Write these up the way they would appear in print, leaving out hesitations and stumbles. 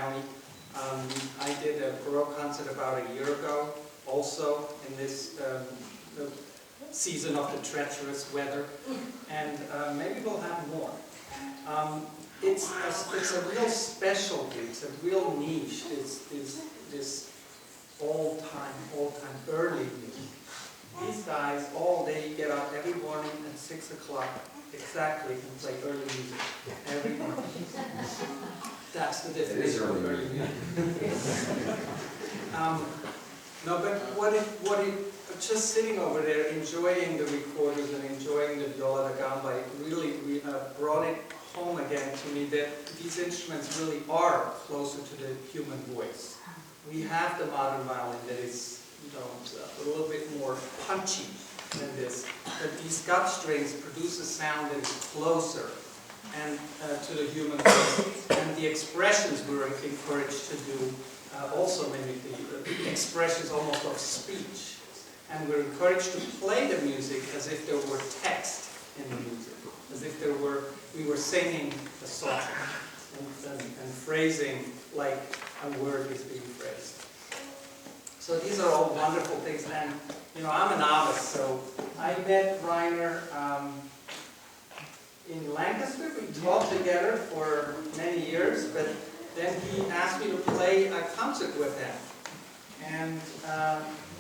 County. I did a Baroque concert about a year ago, also in this the season of the treacherous weather, and maybe we'll have more. It's a real specialty, it's a real niche, this old-time, early music. These guys all day get up every morning at 6 o'clock exactly and play early music every morning. That's the definition. It is early music. No, but just sitting over there, enjoying the recorders and enjoying the viola da gamba, it really brought it home again to me that these instruments really are closer to the human voice. We have the modern violin that is, a little bit more punchy than this, but these gut strings produce a sound that is closer and to the human voice, and the expressions we're encouraged to do also mimic the expressions almost of speech, and we're encouraged to play the music as if there were text in the music, as if we were singing a song and phrasing like a word is being phrased. So these are all wonderful things, and I'm a novice, so I met Reiner in Lancaster. We taught together for many years, but then he asked me to play a concert with him, and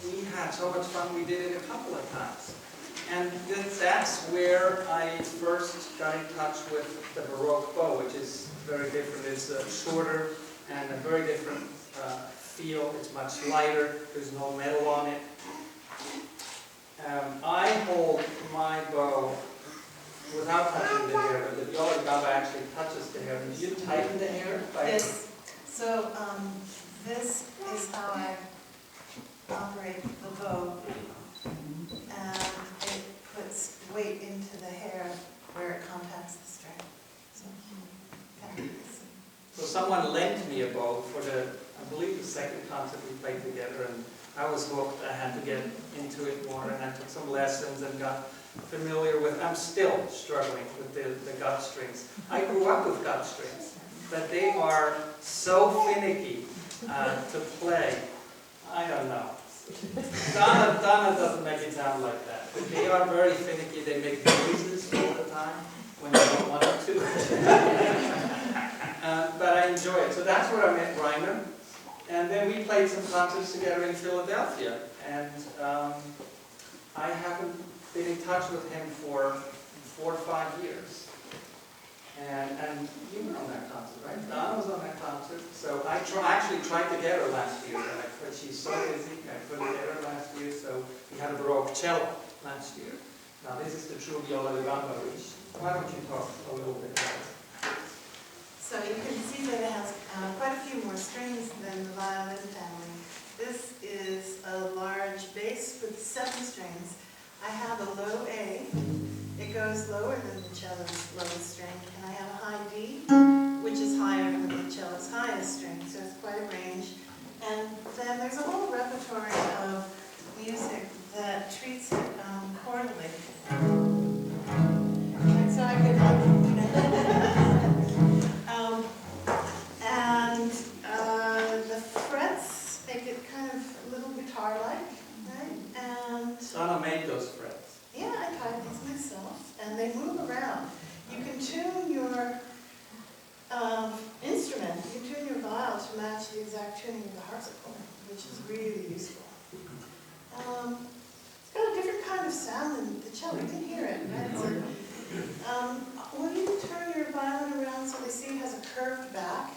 we had so much fun. We did it a couple of times, and that's where I first got in touch with the Baroque bow, which is very different. It's shorter and a very different feel. It's much lighter. There's no metal on it. I hold my bow without touching the hair, but the viola da gamba actually touches the hair. Did you tighten the hair? Yes. So this is how I operate the bow, and it puts weight into the hair where it contacts the string. So someone lent me a bow for I believe the second concert we played together, and I was hooked. I had to get into it more, and I took some lessons and got familiar with. I'm still struggling with the gut strings. I grew up with gut strings, but they are so finicky to play. I don't know. Donna doesn't make it sound like that. But they are very finicky. They make noises all the time when you don't want them to. But I enjoy it. So that's where I met Reiner. And then we played some concerts together in Philadelphia. And I haven't been in touch with him for 4 or 5 years. And you were on that concert, right? Donna was on that concert. So I actually tried to get her last year, but she's so busy, I couldn't get her last year. So we had a Baroque cello last year. Now this is the true viola da gamba, which, why don't you talk a little bit about it? So you can see that it has quite a few more strings than the violin family. This is a large bass with 7 strings. I have a low A. It goes lower than the cello's lowest string, and I have a high D, which is higher than the cello's highest string, so it's quite a range. And then there's a whole repertoire of music that treats it quarterly. And so I could the frets make it kind of a little guitar-like, right? And Donna made those frets. yeah, I tied these myself, and they move around. You can tune your instrument, you can tune your viol to match the exact tuning of the harpsichord, which is really useful. It's got a different kind of sound than the cello. You can hear it, right? When you turn your violin around so they see it has a curved back,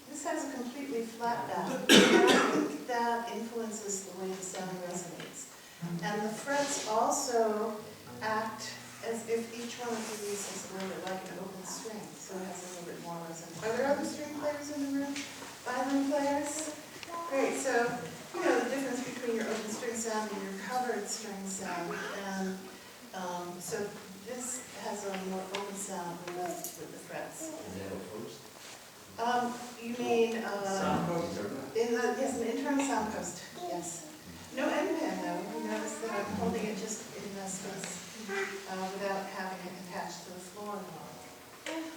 this has a completely flat back, and I think that influences the way the sound resonates. And the frets also act as if each one of these is a little bit like an open string, so it has a little bit more resonance. Are there other string players in the room? Violin players? Great, so you know the difference between your open string sound and your covered string sound, and so this has a more open sound with the frets. You mean yes, an internal sound post. Yes. No end pen though. You notice that I'm holding it just in the space without having it attached to the floor.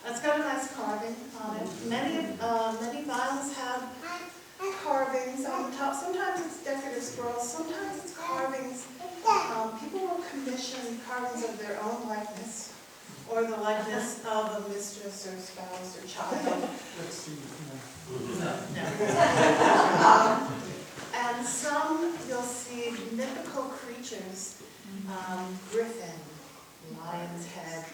It's got a nice carving on it. Many violins have commission carvings of their own likeness, or the likeness of a mistress or spouse or child. Let's see. And some you'll see mythical creatures, griffin, lion's head.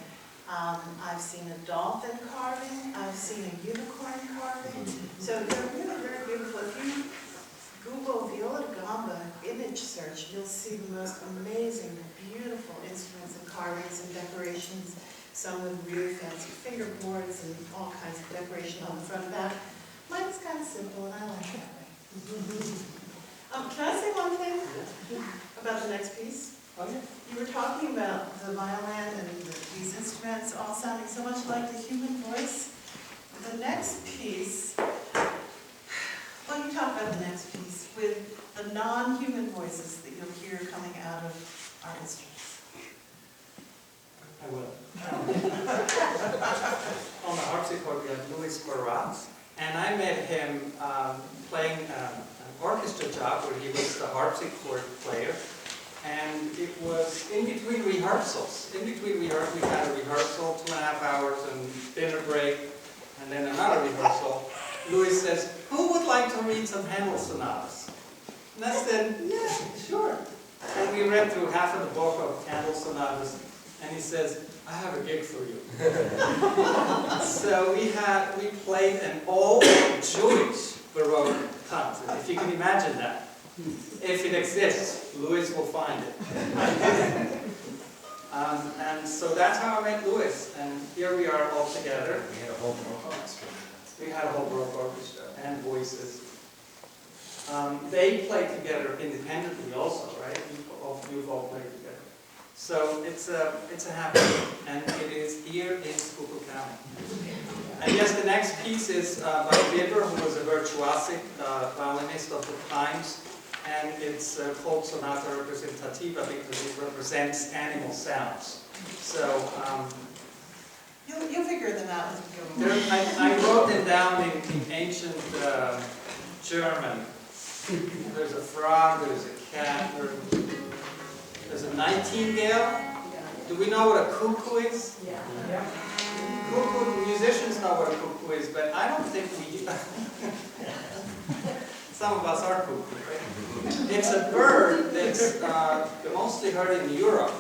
I've seen a dolphin carving, I've seen a unicorn carving. So they're really very beautiful. If you Google viola da gamba image search, you'll see the most amazing, beautiful instruments and carvings and decorations. Some with really fancy fingerboards and all kinds of decoration on the front and back. Mine's kind of simple and I like it that way. Can I say one thing about the next piece? Oh, yeah. You were talking about the violin and these instruments all sounding so much like the human voice. The next piece, well, you talk about the next piece with the non-human voices that you'll hear coming out of our instruments. I will. On the harpsichord, we have Louis Baroque, and I met him playing an orchestra job where he was the harpsichord player. And it was in between rehearsals. In between rehearsals, we had a rehearsal, 2.5 hours, and dinner break, and then another rehearsal. Louis says, "Who would like to read some Handel sonatas?" And I said, "Yeah, sure." And we read through half of the book of Handel sonatas, and he says, "I have a gig for you." So we played an all Jewish Baroque concert, if you can imagine that. If it exists, Louis will find it. And so that's how I met Louis, and here we are all together. We had a whole Baroque orchestra. We had a whole Baroque orchestra and voices. They play together independently also, right? You've all played together. So it's a happening, and it is here in Schuylkill County. And yes, the next piece is by Weber, who was a virtuosic violinist of the times, and it's called Sonata Representativa because it represents animal sounds. So You'll figure them out as we go along. I wrote them down in ancient German. There's a frog, there's a cat, there's a nightingale. Do we know what a cuckoo is? Yeah. Cuckoo, musicians know what a cuckoo is, but I don't think we... Some of us are cuckoo, right? It's a bird that's mostly heard in Europe.